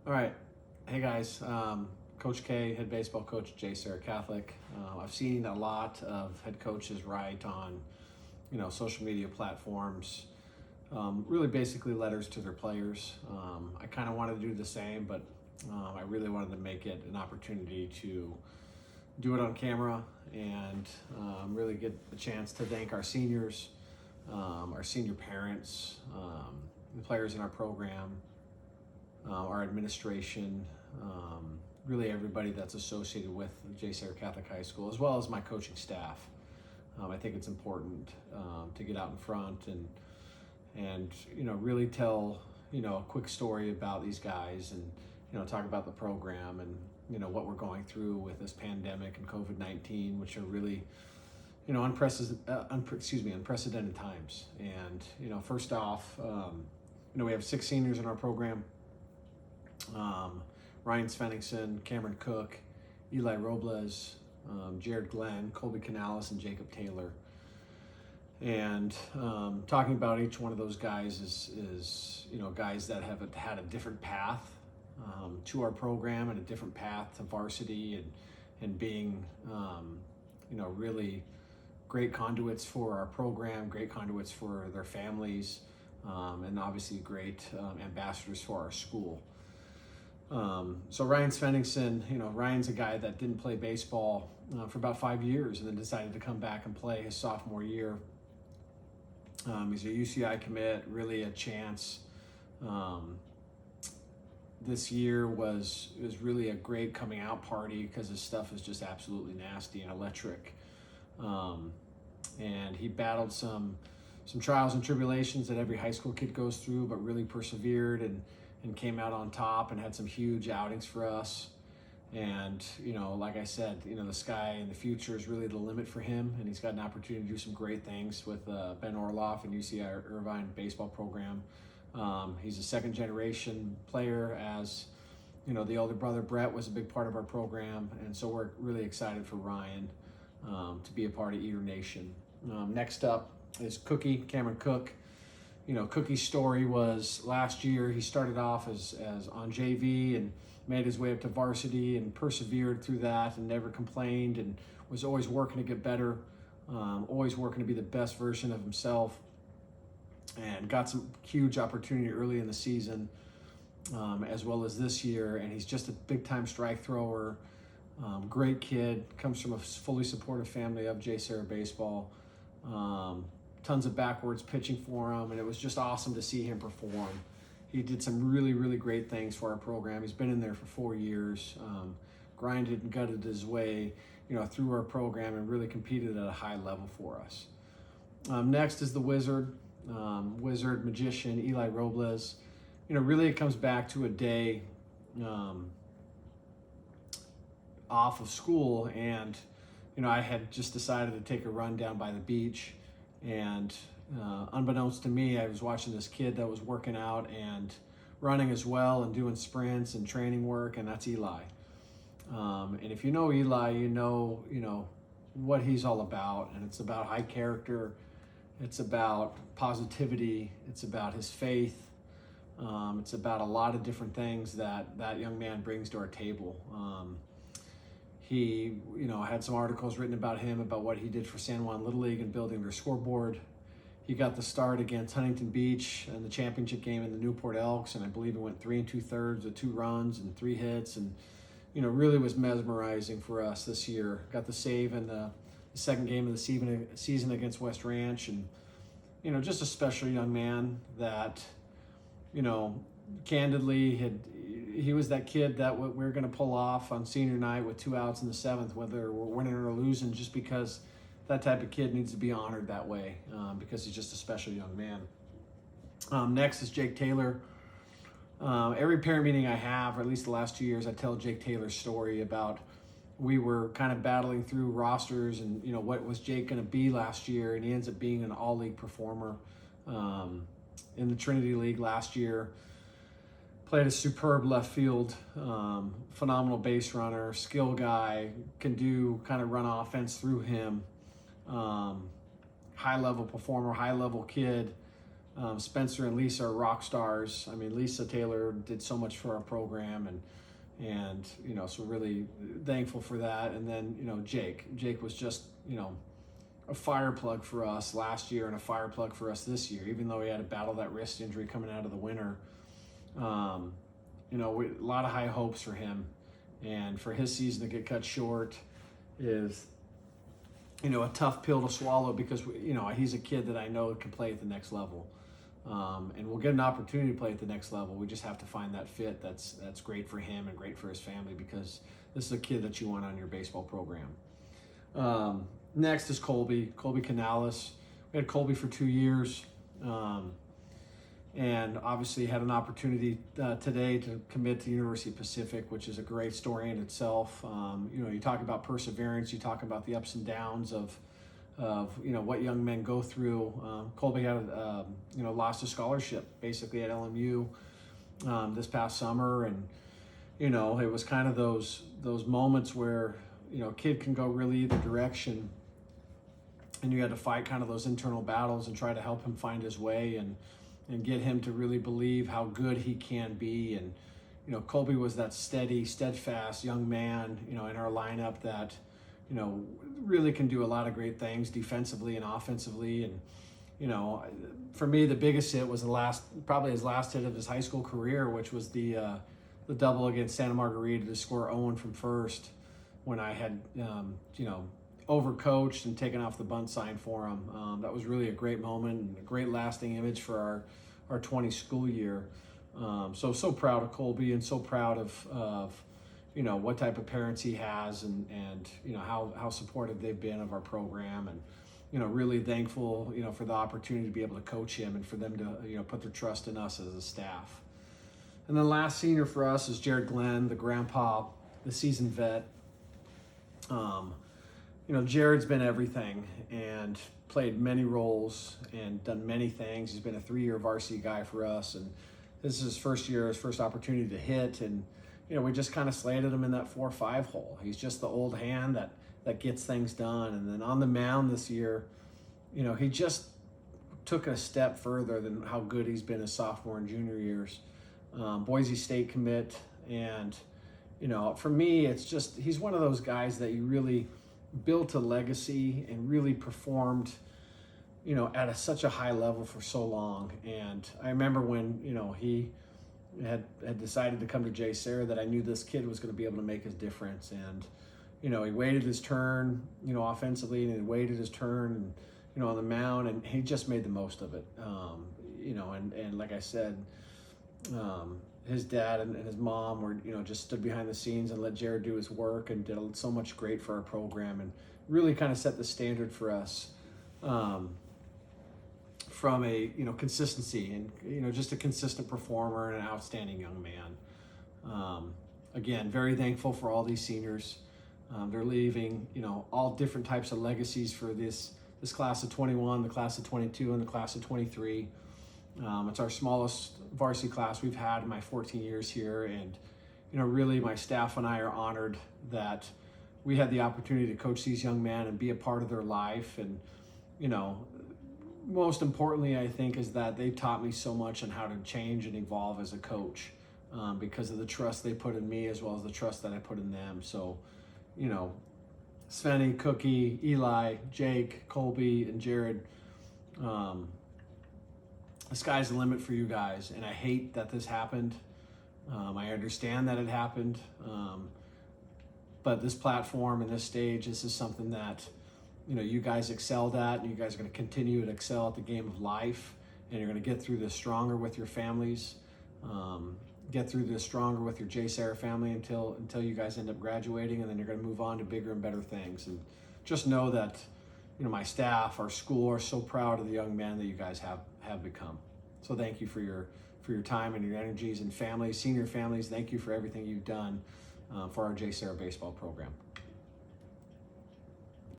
All right. Hey guys, Coach K, head baseball coach at J. Sarah Catholic. I've seen a lot of head coaches write on, social media platforms, really basically letters to their players. I kind of wanted to do the same, but I really wanted to make it an opportunity to do it on camera and really get a chance to thank our seniors, our senior parents, the players in our program, our administration, really everybody that's associated with J. Sarah Catholic High School, as well as my coaching staff. I think it's important to get out in front and really tell a quick story about these guys and talk about the program and what we're going through with this pandemic and COVID-19, which are really unprecedented times. And first off, we have 6 seniors in our program. Ryan Sveningson, Cameron Cooke, Eli Robles, Jared Glenn, Colby Canales, and Jakob Taylor. And talking about each one of those guys is guys that have had a different path to our program and a different path to varsity and being really great conduits for our program, great conduits for their families, and obviously great ambassadors for our school. So Ryan Sveningson, Ryan's a guy that didn't play baseball for about 5 years and then decided to come back and play his sophomore year. He's a UCI commit, really a chance. This year was really a great coming out party because his stuff is just absolutely nasty and electric. And he battled some trials and tribulations that every high school kid goes through, but really persevered and came out on top and had some huge outings for us. And, like I said, the sky in the future is really the limit for him. And he's got an opportunity to do some great things with Ben Orloff and UCI Irvine baseball program. He's a second generation player, as, the older brother Brett was a big part of our program. And so we're really excited for Ryan to be a part of Eater Nation. Next up is Cookie, Cameron Cooke. Cookie's story was last year he started off as on JV and made his way up to varsity and persevered through that and never complained and was always working to get better, always working to be the best version of himself, and got some huge opportunity early in the season, as well as this year. And he's just a big-time strike thrower, great kid, comes from a fully supportive family of J. Sarah baseball. Tons of backwards pitching for him, and it was just awesome to see him perform. He did some really, really great things for our program. He's been in there for 4 years, grinded and gutted his way, through our program and really competed at a high level for us. Next is the wizard magician, Eli Robles. Really it comes back to a day off of school, and I had just decided to take a run down by the beach. And unbeknownst to me, I was watching this kid that was working out and running as well and doing sprints and training work, and that's Eli. And if you know Eli, you know what he's all about, and it's about high character, it's about positivity, it's about his faith, it's about a lot of different things that young man brings to our table. He, had some articles written about him, about what he did for San Juan Little League and building their scoreboard. He got the start against Huntington Beach in the championship game in the Newport Elks, and I believe he went 3 2/3 with 2 runs and 3 hits, and really was mesmerizing for us this year. Got the save in the second game of the season against West Ranch, and just a special young man that candidly he was that kid that we're going to pull off on senior night with 2 outs in the 7th, whether we're winning or losing, just because that type of kid needs to be honored that way, because he's just a special young man. Next is Jake Taylor. Every parent meeting I have, or at least the last 2 years, I tell Jake Taylor's story about we were kind of battling through rosters and what was Jake going to be last year, and he ends up being an all-league performer in the Trinity League last year. Played a superb left field, phenomenal base runner, skill guy, can kind of run offense through him. High level performer, high level kid. Spencer and Lisa are rock stars. I mean, Lisa Taylor did so much for our program, and so really thankful for that. And then Jake was just a fire plug for us last year and a fire plug for us this year, even though he had to battle that wrist injury coming out of the winter. A lot of high hopes for him, and for his season to get cut short is a tough pill to swallow, because he's a kid that I know can play at the next level, and we'll get an opportunity to play at the next level. We just have to find that fit that's great for him and great for his family, because this is a kid that you want on your baseball program. Next is Colby Canales. We had Colby for 2 years, and obviously had an opportunity today to commit to University of Pacific, which is a great story in itself. You talk about perseverance, you talk about the ups and downs of what young men go through. Colby had lost a scholarship basically at LMU this past summer, and it was kind of those moments where a kid can go really either direction, and you had to fight kind of those internal battles and try to help him find his way and get him to really believe how good he can be. And Colby was that steady, steadfast young man in our lineup that really can do a lot of great things defensively and offensively. And for me, the biggest hit was probably his last hit of his high school career, which was the double against Santa Margarita to score Owen from first, when I had overcoached and taken off the bunt sign for him. That was really a great moment and a great lasting image for our 20 school year. So proud of Colby, and so proud of what type of parents he has, and how supportive they've been of our program, and really thankful for the opportunity to be able to coach him and for them to put their trust in us as a staff. And then last senior for us is Jared Glenn, the grandpa, the seasoned vet. Jared's been everything and played many roles and done many things. He's been a 3-year varsity guy for us, and this is his first year, his first opportunity to hit, and we just kind of slated him in that 4-5 hole. He's just the old hand that gets things done. And then on the mound this year, he just took a step further than how good he's been his sophomore and junior years. Boise State commit, and for me, it's just, he's one of those guys that you really built a legacy and really performed at such a high level for so long. And I remember when he had decided to come to J. Sarah, that I knew this kid was going to be able to make his difference. And he waited his turn offensively, and he waited his turn on the mound, and he just made the most of it. And like I said, his dad and his mom were, just stood behind the scenes and let Jared do his work, and did so much great for our program, and really kind of set the standard for us from a, consistency, and, just a consistent performer and an outstanding young man. Again, very thankful for all these seniors. They're leaving, all different types of legacies for this class of 21, the class of 22, and the class of 23. It's our smallest varsity class we've had in my 14 years here, and really my staff and I are honored that we had the opportunity to coach these young men and be a part of their life. And most importantly, I think, is that they taught me so much on how to change and evolve as a coach, because of the trust they put in me as well as the trust that I put in them. So Svenny, Cooke, Eli, Jake, Colby, and Jared, the sky's the limit for you guys, and I hate that this happened. I understand that it happened, but this platform and this stage, this is something that you guys excelled at, and you guys are going to continue to excel at the game of life, and you're going to get through this stronger with your families, get through this stronger with your J. Sarah family until you guys end up graduating, and then you're going to move on to bigger and better things. And just know that my staff, our school, are so proud of the young men that you guys have become. So thank you for your time and your energies, and families, senior families, thank you for everything you've done for our J. Sarah baseball program.